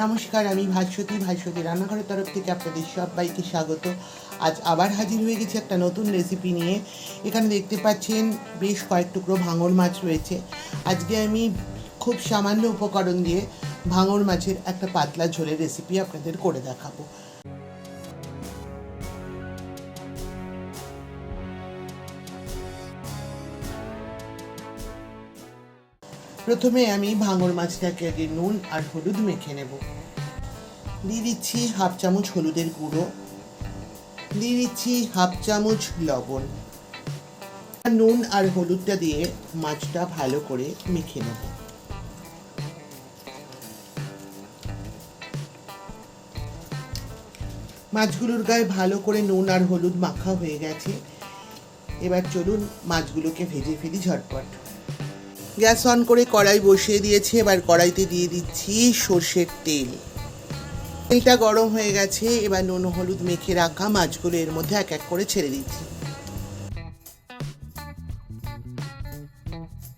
নমস্কার, আমি ভাস্বতী রান্নাঘরের তরফ থেকে আপনাদের সবাইকে স্বাগত। আজ আবার হাজির হয়ে গেছি একটা নতুন রেসিপি নিয়ে। এখানে দেখতে পাচ্ছেন বেশ কয়েক টুকরো ভাঙর মাছ রয়েছে। আজকে আমি খুব সামান্য উপকরণ দিয়ে ভাঙর মাছের একটা পাতলা ঝোলের রেসিপি আপনাদের করে দেখাবো। প্রথমে আমি ভাঙর মাছটাকে আগে নুন আর হলুদ মেখে নেব। দিয়ে দিচ্ছি হাফ চামচ হলুদের গুঁড়ো, দিয়ে দিচ্ছি হাফ চামচ লবণ। নুন আর হলুদটা দিয়ে মাছটা ভালো করে মেখে নেব। মাছগুলোর গায়ে ভালো করে নুন আর হলুদ মাখা হয়ে গেছে। এবার চলুন মাছগুলোকে ভেজে ফেলি ঝটপট। গ্যাস অন করে কড়াই বসিয়ে দিয়েছি। এবার কড়াইতে দিয়ে দিচ্ছি সর্ষের তেল। তেলটা গরম হয়ে গেছে। এবার নুন হলুদ মেখে রাখা মাছগুলো এর মধ্যে এক এক করে ছেড়ে দিচ্ছি।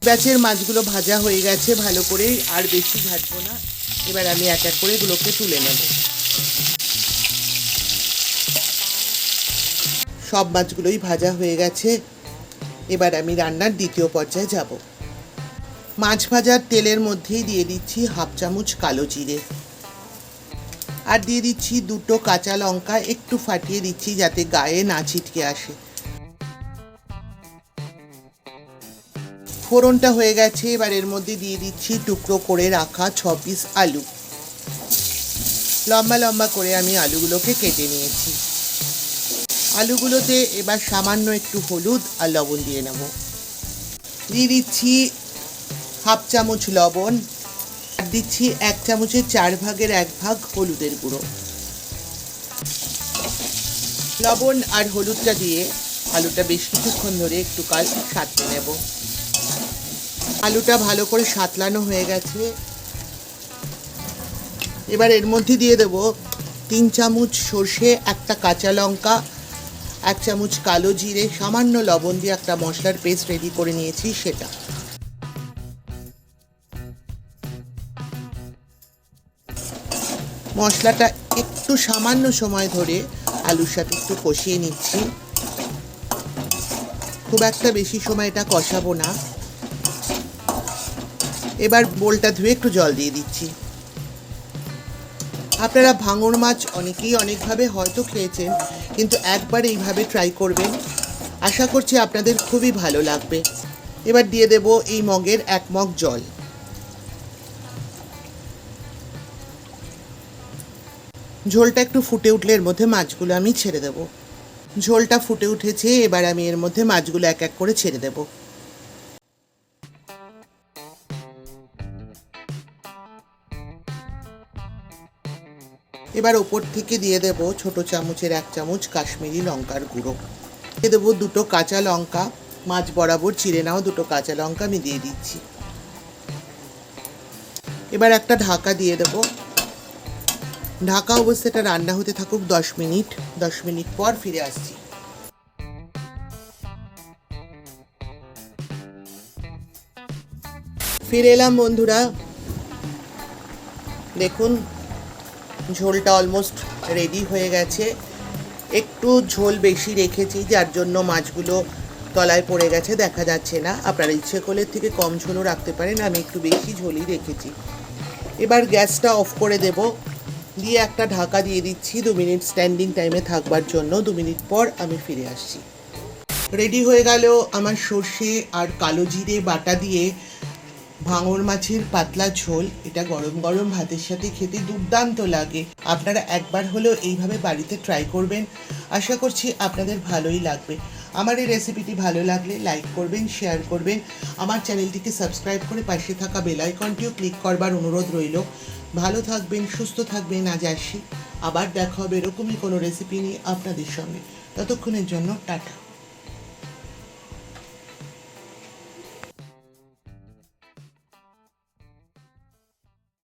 ব্যাচের মাছগুলো ভাজা হয়ে গেছে ভালো করে, আর বেশি ভাজবো না। এবার আমি এক এক করে এগুলোকে তুলে নেব। সব মাছগুলোই ভাজা হয়ে গেছে। এবার আমি রান্নার দ্বিতীয় পর্যায়ে যাব। মাছ ভাজার তেলের মধ্যেই দিয়ে দিচ্ছি হাফ চামচ কালো জিরে, আর দিয়ে দিচ্ছি দুটো কাঁচা লঙ্কা, একটু ফাটিয়ে দিচ্ছি যাতে গায়ে না ছিটকে আসে। ফোড়নটা হয়ে গেছে। এবার এর মধ্যে দিয়ে দিচ্ছি টুকরো করে রাখা 6 পিস আলু। লম্বা লম্বা করে আমি আলুগুলোকে কেটে নিয়েছি। আলুগুলোতে এবার সামান্য একটু হলুদ আর লবণ দিয়ে নেব। দিয়ে দিচ্ছি হাফ চামচ লবণ, আর দিচ্ছি 1 চামচের 4 ভাগের 1 ভাগ হলুদের গুঁড়ো। লবণ আর হলুদটা দিয়ে আলুটা বেশ কিছুক্ষণ ধরে একটু কাল সাঁতলে নেব। আলুটা ভালো করে সাঁতলানো হয়ে গেছে। এবার এর মধ্যে দিয়ে দেব 3 চামচ সর্ষে, একটা কাঁচা লঙ্কা, 1 চামচ কালো জিরে, সামান্য লবণ দিয়ে একটা মশলার পেস্ট রেডি করে নিয়েছি সেটা। মশলাটা একটু সামান্য সময় ধরে আলুর সাথে একটু কষিয়ে নিচ্ছি। খুব একটা বেশি সময় এটা কষাবো না। এবার বোলটা ধুয়ে একটু জল দিয়ে দিচ্ছি। আপনারা ভাঙর মাছ অনেকেই অনেকভাবে হয়তো খেয়েছেন, কিন্তু একবার এইভাবে ট্রাই করবেন। আশা করছি আপনাদের খুবই ভালো লাগবে। এবার দিয়ে দেব এই মগের 1 মগ জল। ঝোলটা একটু ফুটে উঠলে এর মধ্যে মাছগুলো আমি ছেড়ে দেব। ঝোলটা ফুটে উঠেছে। এবার আমি এর মধ্যে মাছগুলো এক এক করে ছেড়ে দেব। এবার ওপর থেকে দিয়ে দেব ছোট চামচের 1 চামচ কাশ্মীরি লঙ্কার গুঁড়ো। দিয়ে দেবো 2টো কাঁচা লঙ্কা, মাছ বরাবর চিড়ে নাও 2টো কাঁচা লঙ্কা আমি দিয়ে দিচ্ছি। এবার একটা ঢাকা দিয়ে দেব। ঢাকা অবস্থাটা রান্না হতে থাকুক 10 মিনিট। 10 মিনিট পর ফিরে আসছি। ফিরে এলাম বন্ধুরা। দেখুন ঝোলটা অলমোস্ট রেডি হয়ে গেছে। একটু ঝোল বেশি রেখেছি, যার জন্য মাছগুলো তলায় পড়ে গেছে, দেখা যাচ্ছে না। আপনারা ইচ্ছে করলে থেকে কম ঝোলও রাখতে পারেন, আমি একটু বেশি ঝোলই রেখেছি। এবার গ্যাসটা অফ করে দেব, দিয়ে একটা ঢাকা দিয়ে দিচ্ছি 2 মিনিট স্ট্যান্ডিং টাইমে থাকবার জন্য। 2 মিনিট পর আমি ফিরে আসছি। রেডি হয়ে গেল আমার সর্ষে আর কালো জিরে বাটা দিয়ে ভাঙর মাছের পাতলা ঝোল। এটা গরম গরম ভাতের সাথে খেতে দুর্দান্ত লাগে। আপনারা একবার হলেও এইভাবে বাড়িতে ট্রাই করবেন। আশা করছি আপনাদের ভালোই লাগবে। আমার এই রেসিপিটি ভালো লাগলে লাইক করবেন, শেয়ার করবেন। আমার চ্যানেলটিকে সাবস্ক্রাইব করে পাশে থাকা বেল আইকনটিও ক্লিক করবার অনুরোধ রইল। ভালো থাকবেন, সুস্থ থাকবেন। আজ আসি, আবার দেখা হবে এরকমই কোনো রেসিপি নিয়ে আপনাদের সঙ্গে। ততক্ষণের জন্য টাটা।